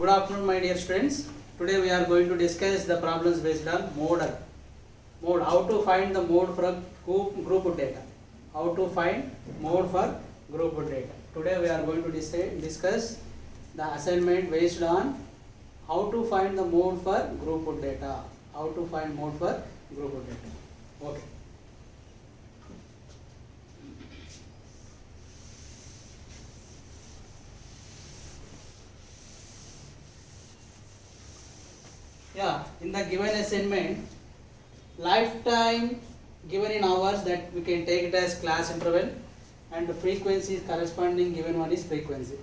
Good afternoon, my dear students. Today we are going to discuss the problems based on modal. Mode. How to find the mode for group data. How to find mode for group data. Today we are going to discuss the assignment based on how to find the mode for group data. How to find mode for group data. Okay. Yeah, in the given assignment, lifetime given in hours, that we can take it as class interval, and the frequency is corresponding given one is frequency.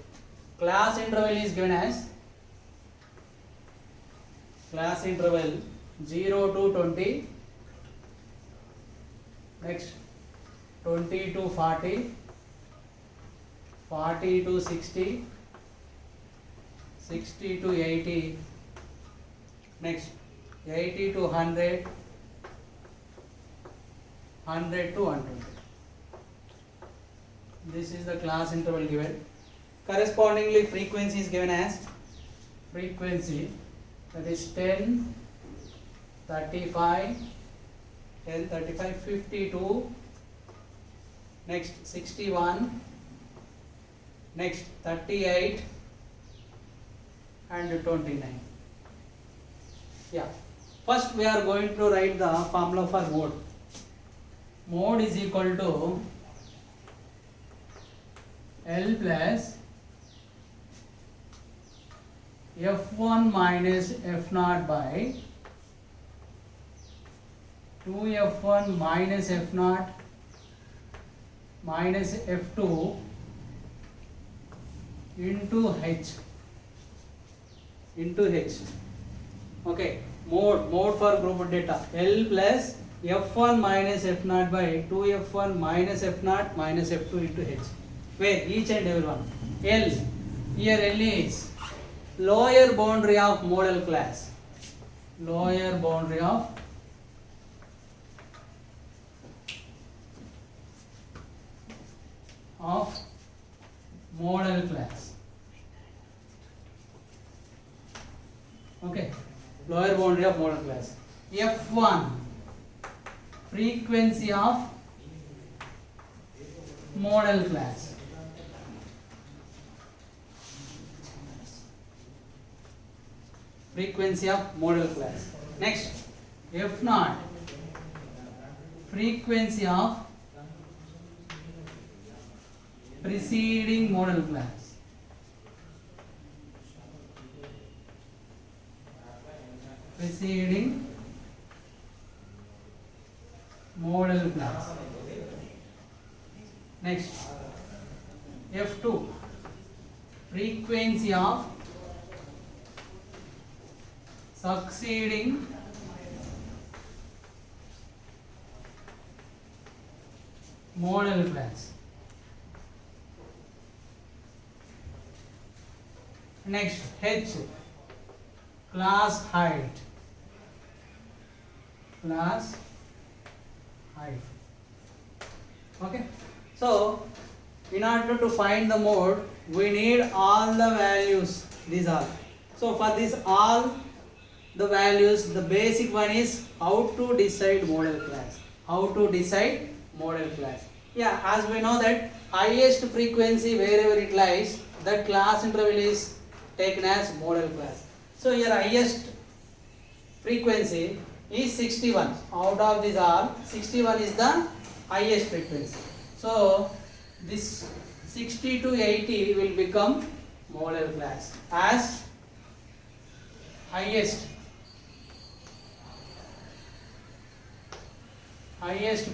Class interval is given as class interval 0 to 20, next 20 to 40, 40 to 60, 60 to 80, next 80 to 100, 100 to 120. This is the class interval given. Correspondingly, frequency is given as frequency, that is 10, 35, 10, 35, 52, next 61, next 38 and 29. Yeah, first we are going to write the formula for mode. Mode is equal to L plus F1 minus F0 by 2F1 minus F0 minus F2 into H. Okay, mode for group data L plus F1 minus F0 by 2F1 minus F0 minus F2 into H, where each and every one. L, here L is lower boundary of modal class. Lower boundary of modal class. Okay, lower boundary of modal class. F1, frequency of modal class. Frequency of modal class. Next, F0, frequency of preceding modal class. Preceding modal class. Next, F2, frequency of succeeding modal class. Next, H, class height. Class height. Okay, so in order to find the mode, we need all the values. These are, so for this all the values, the basic one is how to decide modal class. How to decide modal class. Yeah, as we know that highest frequency wherever it lies, that class interval is taken as modal class. So here highest frequency is 61. Out of these all, 61 is the highest frequency. So this 60 to 80 will become modal class as highest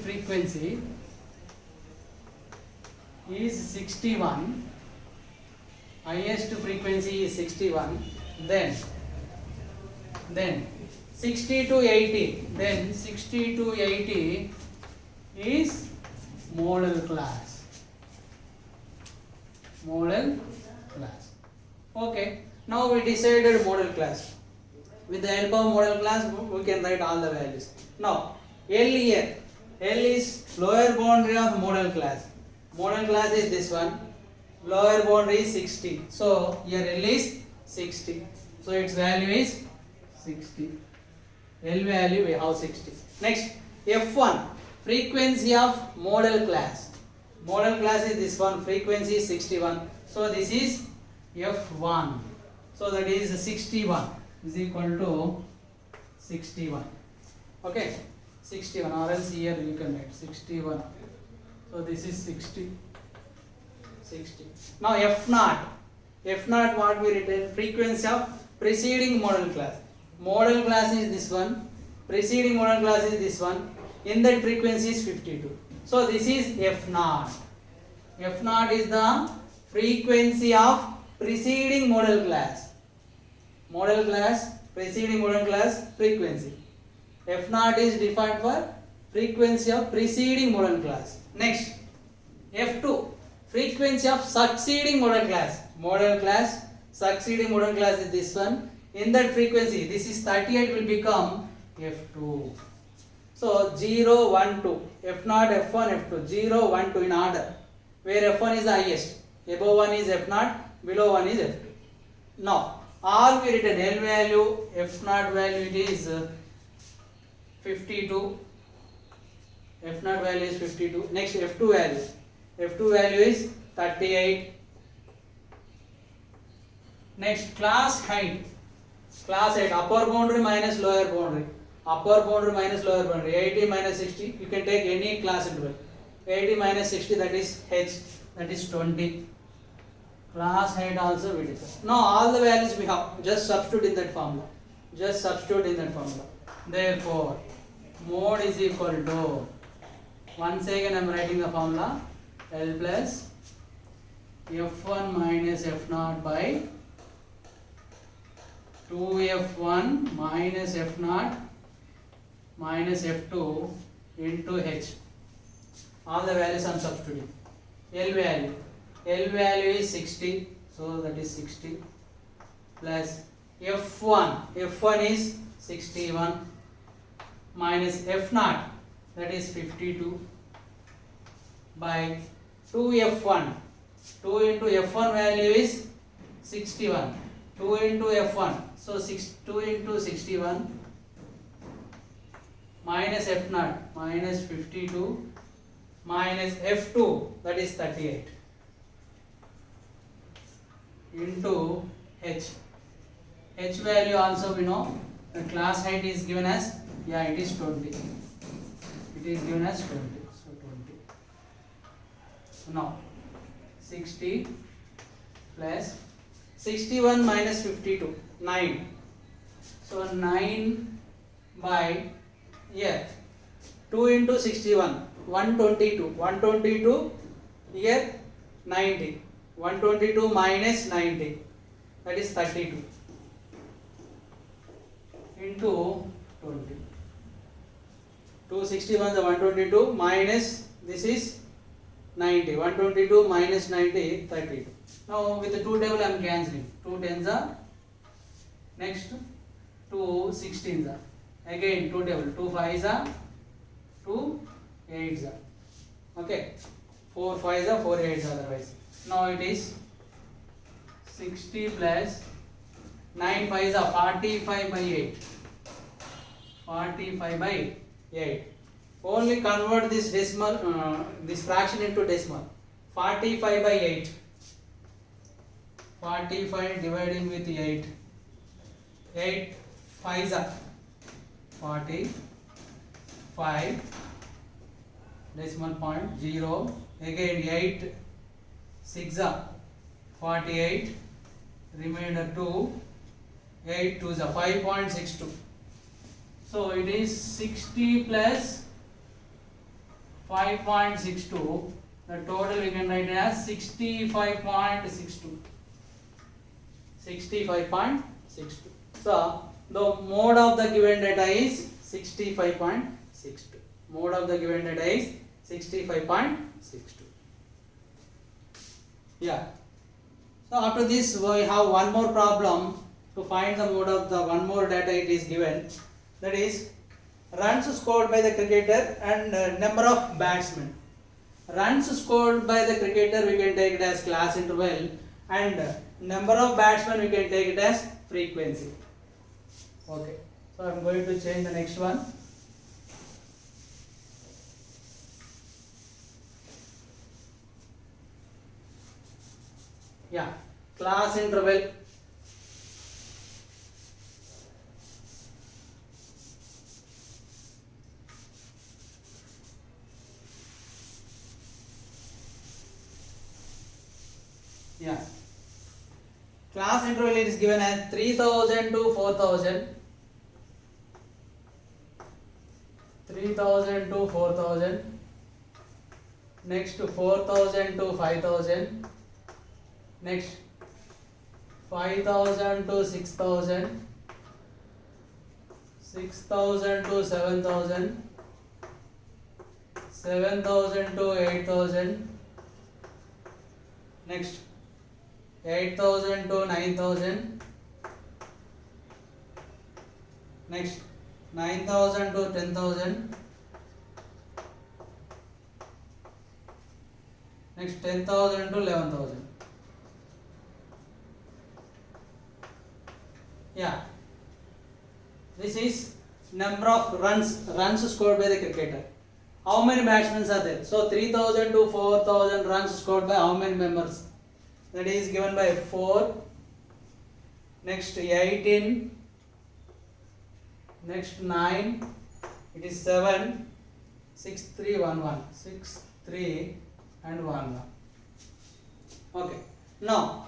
frequency is 61. Highest frequency is 61. Then 60 to 80. Then 60 to 80 is modal class. Modal class. Okay. Now we decided modal class. With the help of modal class, we can write all the values. Now L here. L is lower boundary of modal class. Modal class is this one. Lower boundary is 60. So here L is 60. So its value is 60. L value we have 60. Next, F1, frequency of model class. Model class is this one, frequency is 61. So this is F1. So that is 61 is equal to 61. Okay, 61, or else here you can write 61. So this is 60. Now F0. F0 what we written? Frequency of preceding model class. Model class is this one. Preceding model class is this one. In that frequency is 52. So this is F0. F0 is the frequency of preceding model class. Model class, preceding model class frequency. F0 is defined for frequency of preceding model class. Next, F2, frequency of succeeding model class. Model class, succeeding model class is this one. In that frequency, this is 38 will become F2. So 0, 1, 2, F0, F1, F2, 0, 1, 2 in order, where F1 is the highest. Above 1 is F0, below 1 is F2. Now, all we written L value, F0 value it is 52. F0 value is 52. Next, F2 value. F2 value is 38. Next, class height. Class height, upper boundary minus lower boundary. Upper boundary minus lower boundary. 80 minus 60. You can take any class interval. 80 minus 60, that is H. That is 20. Class height also we discuss. Now all the values we have. Just substitute in that formula. Just substitute in that formula. Therefore, mode is equal to, once again I am writing the formula, L plus F1 minus F0 by 2F1 minus F0 minus F2 into H. All the values I am substituting. L value is 60, so that is 60 plus F1 is 61 minus F0, that is 52 by 2F1. 2 into F1 value is 61. 2 into F1, so 2 into 61 minus F0 minus 52 minus F2, that is 38 into H. H value also we know. The class height is given as, it is 20. It is given as 20. So 20. Now 60 plus 61 minus 52, 9. So 9 by, 2 into 61, 122. 122 here 90. 122 minus 90, that is 32 into 20. 261 is 122 minus this is 90. 122 minus 90, 32. Now with the 2 table I am cancelling. 2 tens are, next 2 16s are, again 2 table, 2 5s are, 2 8s are. Okay, 4 5s are, 4 8s otherwise. Now it is 60 plus 9 5s are 45 by 8. 45 by 8. Only convert this decimal, this fraction into decimal. 45 by 8. 45 dividing with 8. 8 5s are 45. Decimal point 0. Again 8 6 are 48. Remainder 2. 8 2s are 5.62. So it is 60 plus 5.62. The total we can write as 65.62. 65.62. So the mode of the given data is 65.62. Mode of the given data is 65.62. Yeah. So after this we have one more problem to find the mode of the one more data it is given. That is runs scored by the cricketer and number of batsmen. Runs scored by the cricketer we can take it as class interval, and number of batsmen we can take it as frequency. Okay, so I am going to change the next one. Yeah, class interval. Yeah, class interval is given as 3000 to 4000, 3000 to 4000, next 4000 to 5000, next 5000 to 6000, 6000 to 7000, 7000 to 8000, next 8000 to 9000, next 9000 to 10,000, next 10,000 to 11,000. Yeah, this is number of runs scored by the cricketer. How many batsmen are there? So 3000 to 4000 runs scored by how many members? That is given by 4, next 18, next 9, it is 7, 6, 3, 1, 1, 6, 3 and 1, 1. Okay, now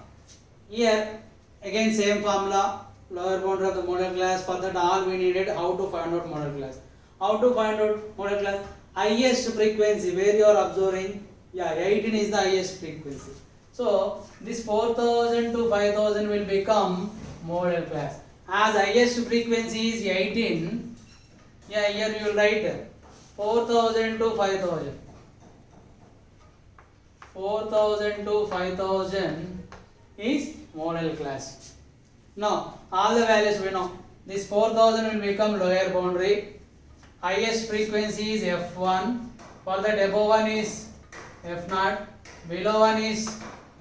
here again same formula, lower boundary of the model class. For that all we needed how to find out model class. How to find out model class? Highest frequency where you are observing, yeah, 18 is the highest frequency. So this 4000 to 5000 will become model class. As highest frequency is 18, yeah, here you will write 4000 to 5000. 4000 to 5000 is model class. Now all the values we know. This 4000 will become lower boundary. Highest frequency is F1. For that above one is F0. Below one is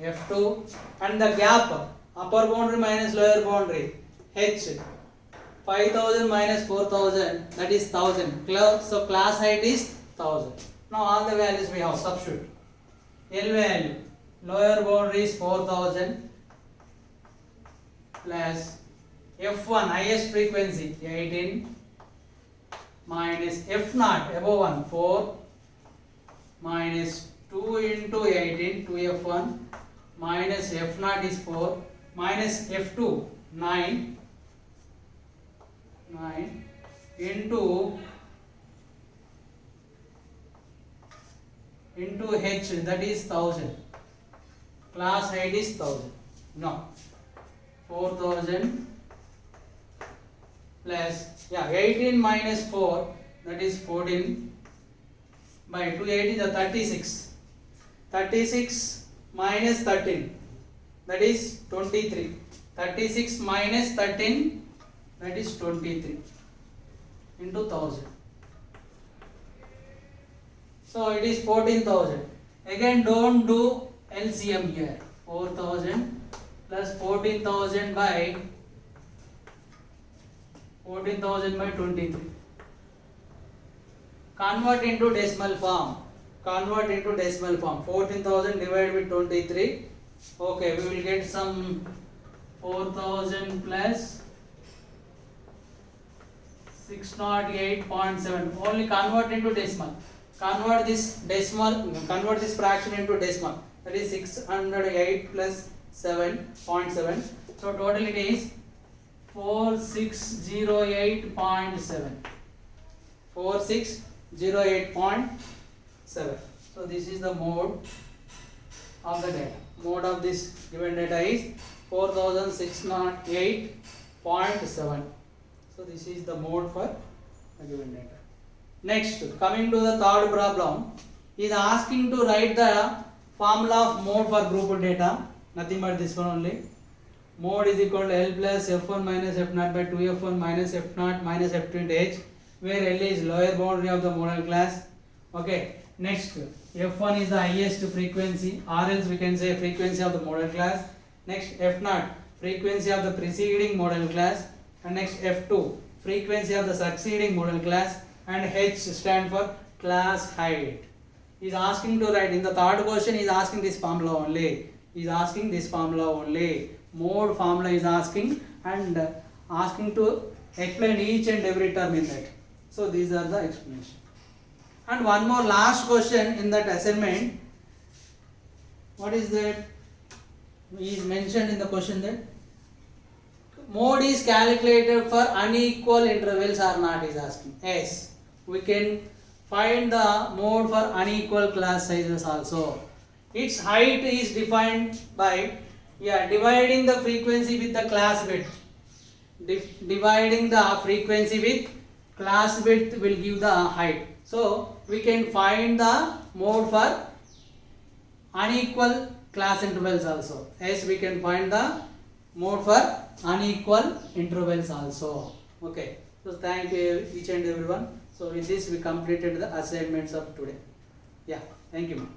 F2. And the gap, upper boundary minus lower boundary, H. 5000 minus 4000, that is 1000. So class height is 1000. Now all the values we have substitute. L value, lower boundary is 4000 plus F1 highest frequency 18 minus F0 above one 4 minus 2 into 18 2F1 minus F0 is 4 minus F2 9 into H, that is 1000. Class height is 1000. Now 4000 plus 18 minus 4, that is 14 by 280 the 36. 36 minus 13, that is 23. 36 minus 13, that is 23 into 1000. So it is 14,000. Again don't do LCM here. 4,000 plus 14,000 by 23. Convert into decimal form. 14,000 divided with 23. Okay, we will get some 4,000 plus 608.7. Only convert into decimal. Convert this fraction into decimal. That is 608 plus 7.7. So total it is 4608.7. 4608.7. So this is the mode of the data. Mode of this given data is 4608.7. So this is the mode for the given data. Next, coming to the third problem, he is asking to write the formula of mode for group data. Nothing but this one only. Mode is equal to L plus F1 minus F0 by 2F1 minus F0 minus F2 into H, where L is lower boundary of the model class. Okay. Next, F1 is the highest frequency, or else we can say frequency of the model class. Next F0, frequency of the preceding model class, and next F2, frequency of the succeeding model class, and H stand for class height. He is asking to write in the third question. He is asking this formula only. He is asking this formula only. Mode formula is asking, and asking to explain each and every term in that. So these are the explanation. And one more last question in that assignment. What is that? Is mentioned in the question that mode is calculated for unequal intervals or not, is asking. Yes, we can find the mode for unequal class sizes also. Its height is defined by dividing the frequency with the class width. Dividing the frequency with class width will give the height. So we can find the mode for unequal class intervals also. Yes, we can find the mode for unequal intervals also. Okay. So thank you each and everyone. So with this we completed the assignments of today. Yeah. Thank you, ma'am.